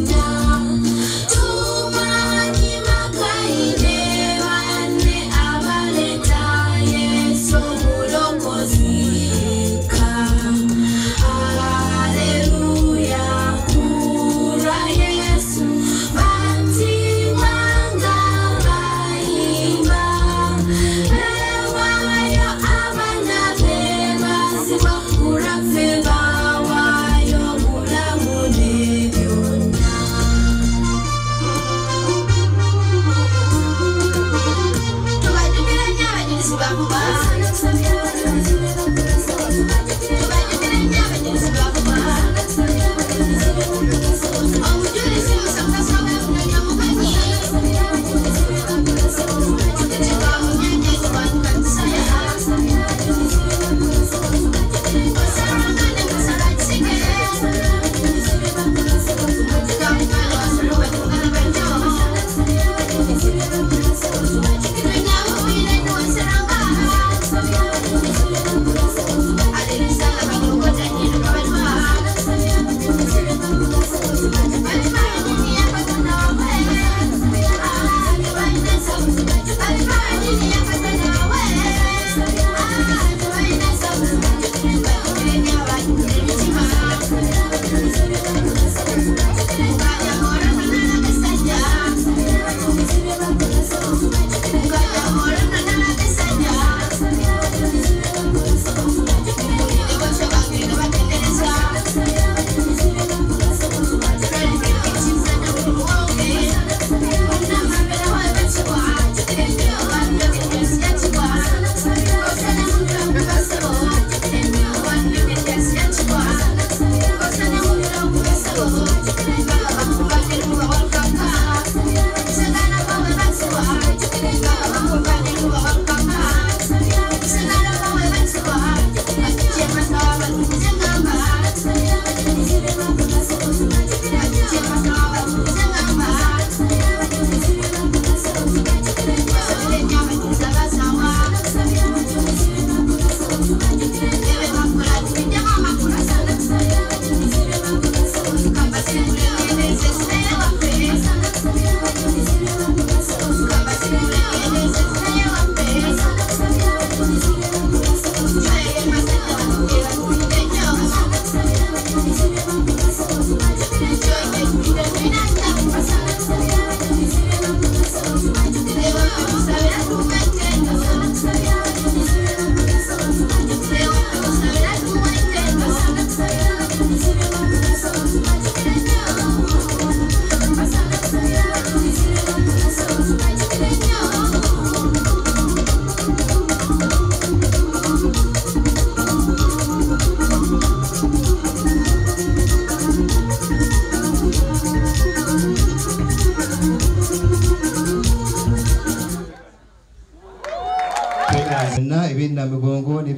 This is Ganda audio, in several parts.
Now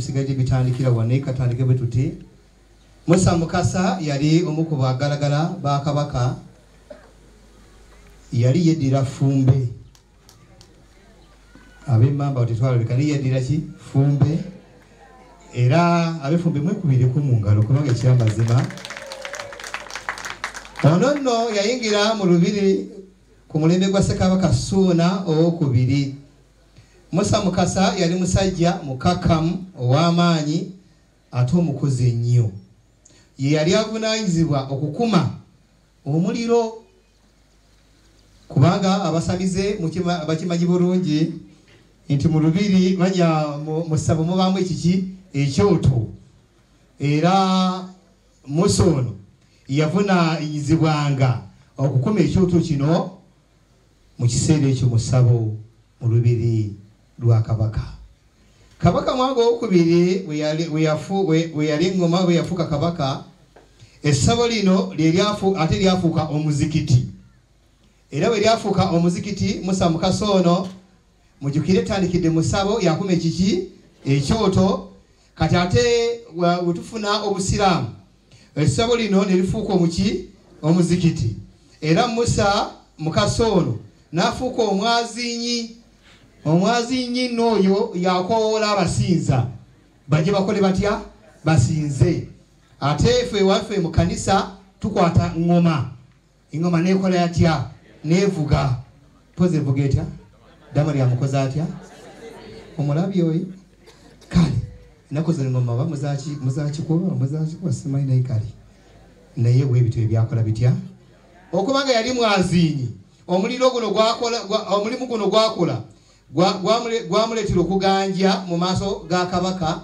n'ebisigadde bitandikira wane katandike bwe tuti Musa Mukasa yali omu ku bagalagala ba Kabaka yali yeddira Fumbe ab'emmamba otitwalabika ni yeddira ki Fumbe era ab'Fumbe mwekubireko mu ngalo kubanga ekyamazima ono nno yayingira mu lubiri ku mulembe gwa Ssekabaka Ssuuna II. Musa Mukasa yali musajja mukakamu ow'amaanyi ate omukozi ennyo. Ye yali avunaanyizibwa okukuma omuliro kubanga abasamize bakimanyi bulungi nti mu lubiri banya mu ssabo mubaamu ekiki ekyoto era Musa ono yavunaanyizibwanga okukuma ekyoto kino mu kiseera ekyo mu ssabo mu lubiri lwa Kabaka. Kabaka Mwanga II we yali engoma bwe yafuuka kabaka essabo lino ate lyafuuka omuzikiti era bwe lyafuuka omuzikiti Musa Mukasa ono mujjukire etandikidde mu ssabo yakuma ekiki ekyoto kati ate bwe tufuna obusiraamu essabo lino ne lifuuka omuzikiti era Musa Mukasa ono n'afuuka omwazinyi n'oyo yakoola abasinza bajje bakole batya basinze. Ate ffe waffe mu kanisa tukwata engoma nekola yatya nevuga poze evuga etya dama lya mukozi atya omulabi oyo kale nakoze engoma ba muzakikuba simanyi naye kale naye bwebito ebyakola bitya okubanga yali mwazinyi omulimu guno gwakola gwamuleetera okuganja mu maaso ga Kabaka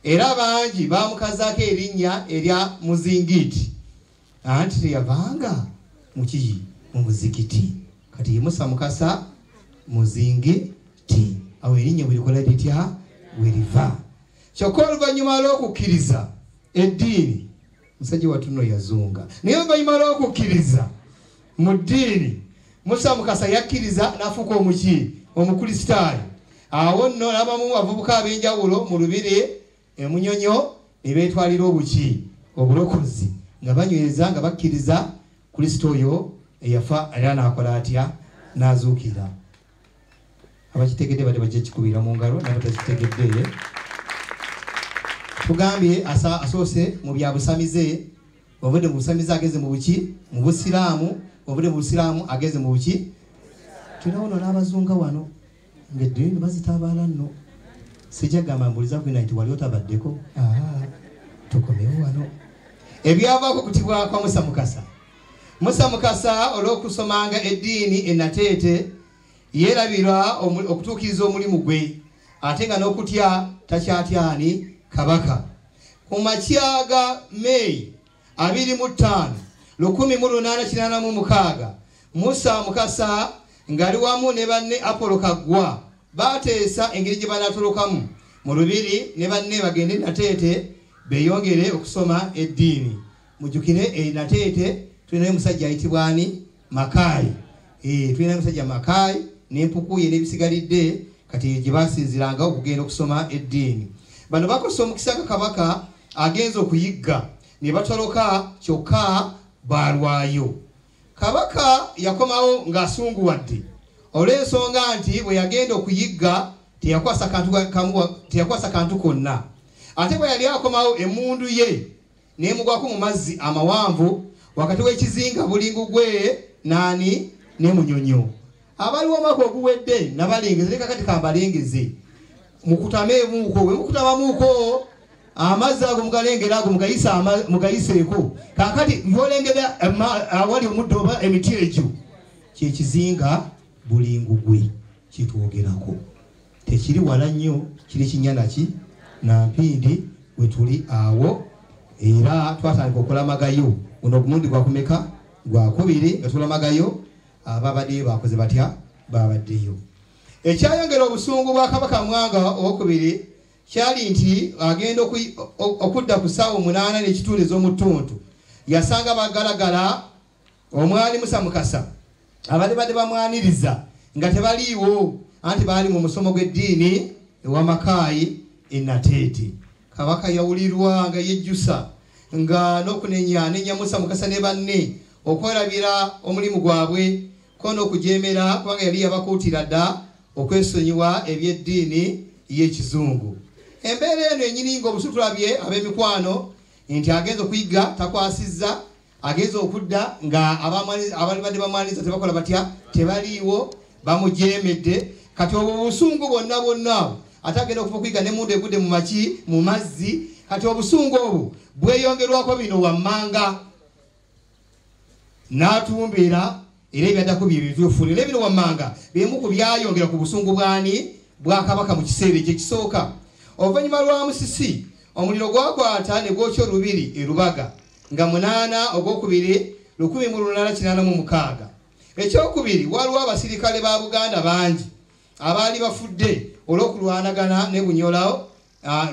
era bangi bamukazaako erinnya erya Muzingiti anti teyavanga mu muzikiti kati ye Musa Mukasa Muzingiti awo erinnya bwerikola litya weriva kyokka oluvannyuma lw'okukkiriza eddiini musajja wattu nno yazunga naye oluvannyuma lw'okukkiriza mu ddiini Musa Mukasa yakkiriza n'afuuka omukristaayo awo nno n'abamu abavubuka ab'enjawulo mu lubiri emunyonyo ne beetwalira obulokozi nga banyweza nga bakkiriza Kristo oyo eyafa era n'akola atya n'azuukira. Abakitegedde badde bajja kikubira mu ngalo n'abatakitegedde tugambye asoose mu bya busamize obudde mu busamize ageze mu busiraamu obudde mu busiraamu ageze mu tuna ono n'abazunga wano ng'eddiini bazitabaala nno sijja gamba mbuliza kwina nti wali otabaddeko tukomewo wano ebyavaako kutibwa kwa Musa Mukasa. Musa Mukasa olw'okusomanga eddiini enateete yeerabirwa okutuukiriza omulimu gwe ate nga n'okutya takyatyani Kabaka. Ku makya ga Meeyi 25, 1886 Musa Mukasa ngali wamu ne banne Apolo Kaggwa bateesa engeri gye banaatolokamu mu lubiri ne banne bagende nateete beeyongere okusoma eddiini. Mujjukire nateete tulinayo musajja ayitibwa ani Makaayi. Tulinayo musajja Makaayi n'empuku ye n'ebisigalidde kati gye basinziranga okugenda okusoma eddiini. Bano bakosa omukisa nga Kabaka agenza okuyigga ne batoloka kyokka balwayo. Kabaka yakomawo ng'asunguwadde olw'ensonga nti bwe yagenda okuyigga teyakwasa kantu konna. Ate bwe yali akomawo emmundu ye n'emugwako mu mazzi amawanvu wakati w'ekizinga bulingu gwe naani ne munyonyo. Abaliwo omwaka oguwedde nabalengeze leka kati kambalengeze mukutameemuuko we mukutamamuuko amazzi ago mugalengera ago mugayiseeko kakati yolengera awali omuddo oba emiti egyo kyekizinga bulingu gwe kitwogerako tekiri wala nnyo kiri kinyana ki Nampindi we tuli awo era twatandika okulamagayo guno ogumundi gwakumeka gwakubiri nga tulamagayo ababadde bakoze batya babaddeyo. Ekyayongera obusungu bwa Kabaka Mwanga II kyali nti agenda okudda ku ssaawa 8 ez'omutuntu yasanga bagalagala omwali Musa Mukasa abadde bamwaniriza nga tebaliiwo anti baali mu musomo gw'eddiini ewa Makaayi Nateete. Kabaka yawulirwa nga yejjusa nga n'okunenya Nyamusa Mukasa ne banne okwerabira omulimu gwabwe ko n'okujeemera kubanga yali yabakuutira dda okwesonyiwa eby'eddiini y'ekizungu. Embeera eno ennyini ng'obusutulabye ab'emikwano nti agenza okuyiga takwasizza, agenza okudda nga abali badde bamwaniriza tebakola batya, tebaliiwo, bamujeemedde. Kati obwo obusungu bonna bonna ate agenda okuva okuyiga n'emmundu egudde mu mazzi. Kati obusungu obwo bweyongerwako bino wammanga n'atumbira era ebyaddako bye bituufu. Era bino wammanga bimu ku byayongera ku busungu bwa Kabaka mu kiseera ekisooka. Oluvannyuma lwa Musisi omuliro gwakwata ne gwokya olubiri e Lubaga nga 8 Ogwokubiri 1886. Ekyokubiri waliwo abasirikale ba Buganda bangi abaali bafudde olw'okulwanagana ne Bunyolo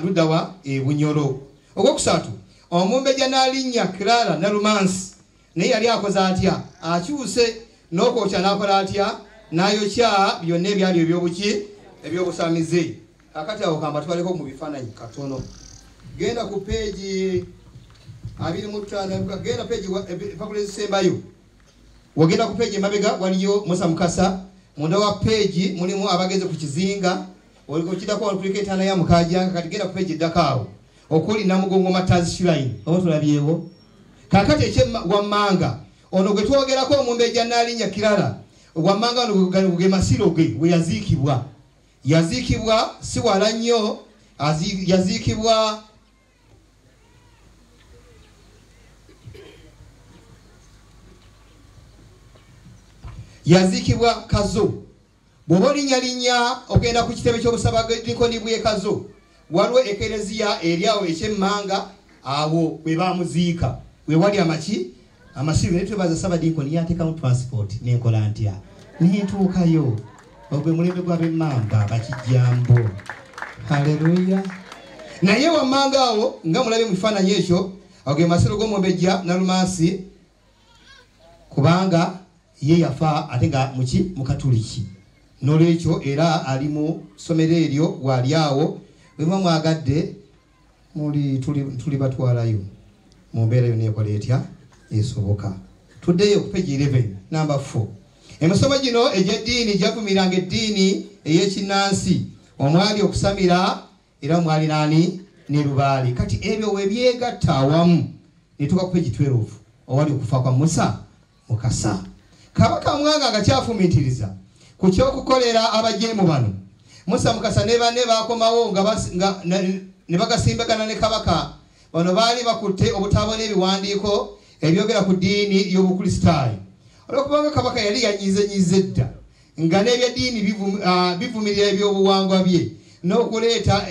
ludda wa Bunyolo. Ogwokusatu Omumbejja n'alinnya Clara Nalumansi naye yali akoze atya, akyuse n'okwokya n'akola atya, n'ayokya byonna ebyali ebyobusamize. Kakati awo kamba tubaleko mu bifaananyi katono. Genda ku peegi 25, genda peegi epapula ezisembayo. Wogenda ku peegi emabega waliyo Musa Mukasa. Munda wa peegi mulimu abagenze ku kizinga. Olikidako wakuliko entaana ya Mukajanga. Kati genda ku peegi eddakaawo okuli Namugongo Matazi Shrine. Oba tulabyewo. Kakati wammanga ono gwe twogerako Omumbejja n'alinnya Kirala. Wammanga ono ge masiro ge we yaziikibwa. Yaziikibwa si wala nnyo, yaziikibwa Kazo. Bw'oba olinnya ogenda ku kitebe ky'obusabaddinkoni bw'e Kazo, waliwo ekereziya eryawo eky'emmanga, awo we baamuziika. We wali amasiro ne twebaza Ssabadinkoni yateekamu transport n'enkola ntya n'entuukayo. Ogwe mulembe gw'ab'emmamba bakijjambo. Haleluya. Naye wammanga awo nga mulabe mu kifaananyi ekyo ge masiro g'Omumbejja Nalumansi, kubanga ye yafa ate nga mu Katuliki. N'olwekyo era ali mu ssomero eryo waali awo. Bwe muba mwagadde tuli batwalayo mu mbeera yonna ekola etya esoboka. Tuddeyo ku peegi 11 number 4. Emisomo gino egy'eddiini gyavumiranga eddiini ey'ekinnansi omwali okusamira era mwali nani ne Lubaale. Kati ebyo we byegatta awamu ne tuka ku peegi 12 owali okufa kwa Musa Mukasa. Kabaka Mwanga nga kyafumiitiriza ku ky'okukolera abajeemu bano. Musa Mukasa ne banne baakomawo nga ne bagasimbagana ne Kabaka. Bano baali bakutte obutabo n'ebiwandiiko ebyogera ku ddiini y'Obukristaayo. Olwokubanga Kabaka yali yanyizenyize dda nga n'ebyaddiini bivumirira ebyobuwangwa bye n'okuleeta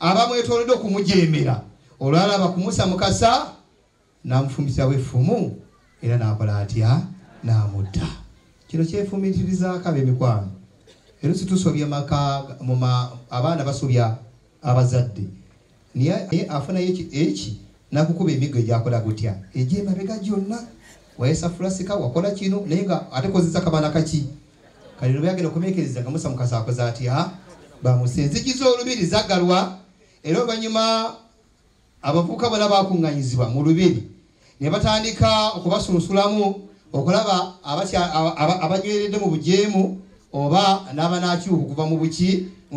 abamwetoolodde okumujeemera. Olwalaba ku Musa Mukasa n'amufumbisirawo effumu era n'akola atya, n'amutta. Kino kyefumiitirizaako ab'emikwano. Era situsobya maka abaana basobya abazadde. Naye afunayo eki nakukuba emiggo egyakola gutya egy'emabega gyonna. Wayesa fulasika wakola kino naye nga ate kozesa kabana kaki. Kali no byagenda okumeekereza nga Musa Mukasa akoze atya, bamusenzikiza olubiri zaggalwa. Era oluvannyuma abavubuka bonna baakuŋŋanyizibwa mu lubiri ne batandika okubasunsulamu okulaba abanyweredde mu bujeemu oba n'abanakyuka okuva mu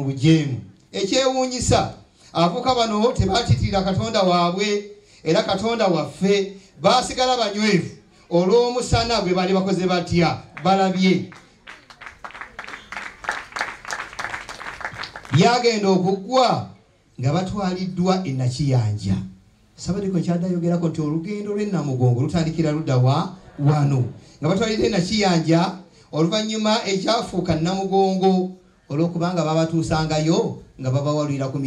bujeemu. Ekyewuunyisa abavubuka bano tebaatitirira Katonda waabwe era Katonda waffe, baasigala banywevu olw'omusana gwe baali bakoze batya, balabye. Byagenda okuggwa nga batwaliddwa e Nakiyanja. Ssabadinkoni kyaddayogerako nti olugendo lw'e Namugongo lutandikira ludda wano nga batwalidde e Nakiyanja. Oluvannyuma ekyafuuka Namugongo olw'okubanga babatuusangayo nga babawalira ku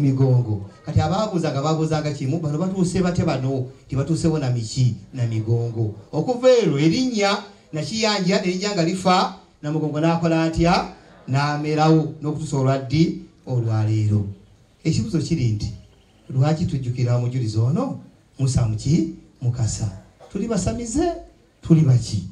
migongo. Kati abaabuuzanga babuuzanga kimu, bano batuuse bate bano tibatuusewo na miki na migongo. Okuva ero erinnya Nakiyanja erinnya nga lifa, Namugongo n'akola atya, n'amerawo n'okutuusa olwaleero. Ekibuzo kiri nti lwaki tujjukira omujulizi ono Musa Mukasa? Tuli basamize, tuli baki?